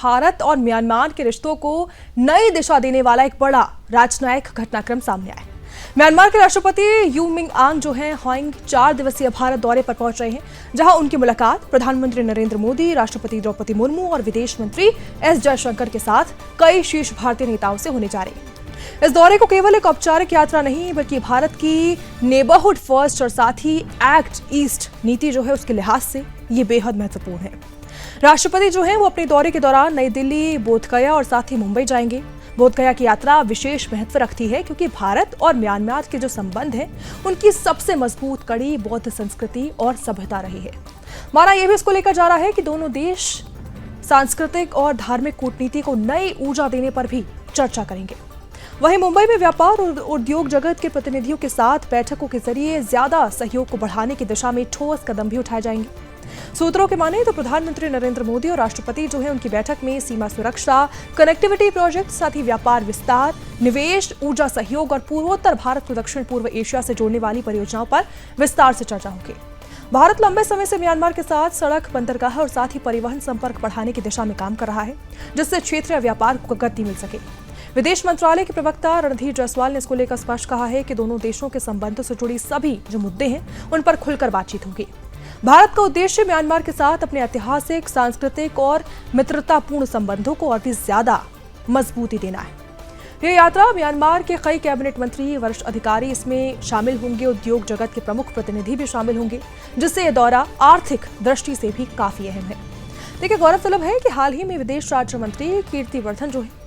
भारत और म्यांमार के रिश्तों को नई दिशा देने वाला एक बड़ा राजनयिक घटनाक्रम सामने आया। म्यांमार के राष्ट्रपति यू मिंग आंग जो हैं होइंग 4 दिवसीय भारत दौरे पर पहुंच रहे हैं, जहां उनकी मुलाकात प्रधानमंत्री नरेंद्र मोदी, राष्ट्रपति द्रौपदी मुर्मू और विदेश मंत्री एस जयशंकर के साथ कई शीर्ष भारतीय नेताओं से होने जा रही है। इस दौरे को केवल एक औपचारिक यात्रा नहीं बल्कि भारत की नेबरहुड फर्स्ट और साथ ही एक्ट ईस्ट नीति जो है उसके लिहाज से ये बेहद महत्वपूर्ण है। राष्ट्रपति जो है वो अपने दौरे के दौरान नई दिल्ली, बोधगया और साथ ही मुंबई जाएंगे। बोधगया की यात्रा विशेष महत्व रखती है क्योंकि भारत और म्यांमार के जो संबंध है उनकी सबसे मजबूत कड़ी बौद्ध संस्कृति और सभ्यता रही है। माना यह भी इसको लेकर जा रहा है कि दोनों देश सांस्कृतिक और धार्मिक कूटनीति को नई ऊर्जा देने पर भी चर्चा करेंगे। वहीं मुंबई में व्यापार और उद्योग जगत के प्रतिनिधियों के साथ बैठकों के जरिए ज्यादा सहयोग को बढ़ाने की दिशा में ठोस कदम भी उठाए जाएंगे। सूत्रों के माने तो प्रधानमंत्री नरेंद्र मोदी और राष्ट्रपति जो है उनकी बैठक में सीमा सुरक्षा, कनेक्टिविटी प्रोजेक्ट, साथ ही व्यापार विस्तार, निवेश, ऊर्जा सहयोग और पूर्वोत्तर भारत को दक्षिण पूर्व एशिया से जोड़ने वाली परियोजनाओं पर विस्तार से चर्चा होगी। भारत लंबे समय से म्यांमार के साथ सड़क, बंदरगाह और साथ ही परिवहन संपर्क बढ़ाने की दिशा में काम कर रहा है, जिससे क्षेत्रीय व्यापार को गति मिल सके। विदेश मंत्रालय के प्रवक्ता रणधीर जायसवाल ने इसको लेकर स्पष्ट कहा है कि दोनों देशों के संबंधों से जुड़ी सभी जो मुद्दे हैं उन पर खुलकर बातचीत होगी। भारत का उद्देश्य म्यांमार के साथ अपने ऐतिहासिक, सांस्कृतिक और मित्रतापूर्ण संबंधों को और भी ज्यादा मजबूती देना है। यह यात्रा म्यांमार के कई कैबिनेट मंत्री, वरिष्ठ अधिकारी इसमें शामिल होंगे, उद्योग जगत के प्रमुख प्रतिनिधि भी शामिल होंगे, जिससे यह दौरा आर्थिक दृष्टि से भी काफी अहम है। देखिए, गौरतलब है कि हाल ही में विदेश राज्य मंत्री कीर्तिवर्धन जो है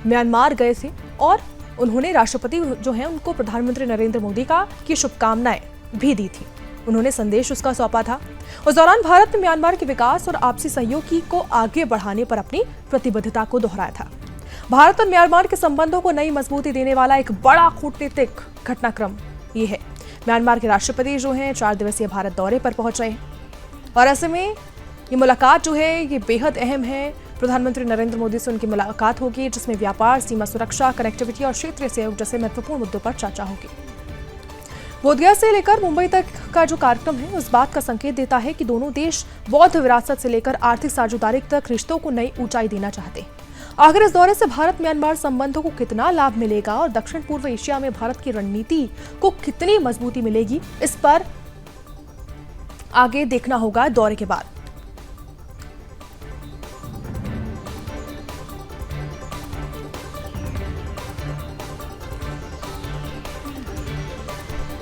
म्यांमार गए थे और उन्होंने राष्ट्रपति जो हैं उनको प्रधानमंत्री नरेंद्र मोदी की शुभकामनाएं भी दी थी। उन्होंने संदेश उसका सौंपा था। उस दौरान भारत ने म्यांमार के विकास और आपसी सहयोग को आगे बढ़ाने पर अपनी प्रतिबद्धता को दोहराया था। भारत और म्यांमार के संबंधों को नई मजबूती देने वाला एक बड़ा कूटनीतिक घटनाक्रम ये है। म्यांमार के राष्ट्रपति जो हैं 4 दिवसीय भारत दौरे पर पहुंच रहे हैं और ऐसे में ये मुलाकात जो है ये बेहद अहम है। प्रधानमंत्री नरेंद्र मोदी से उनकी मुलाकात होगी, जिसमें व्यापार, सीमा सुरक्षा, कनेक्टिविटी और क्षेत्रीय सहयोग जैसे महत्वपूर्ण मुद्दों पर चर्चा होगी। बोधगया से लेकर मुंबई तक का जो कार्यक्रम है उस बात का संकेत देता है कि दोनों देश बौद्ध विरासत से लेकर आर्थिक साझेदारी तक रिश्तों को नई ऊंचाई देना चाहते हैं। आखिर इस दौरे से भारत म्यांमार संबंधों को कितना लाभ मिलेगा और दक्षिण पूर्व एशिया में भारत की रणनीति को कितनी मजबूती मिलेगी, इस पर आगे देखना होगा दौरे के बाद।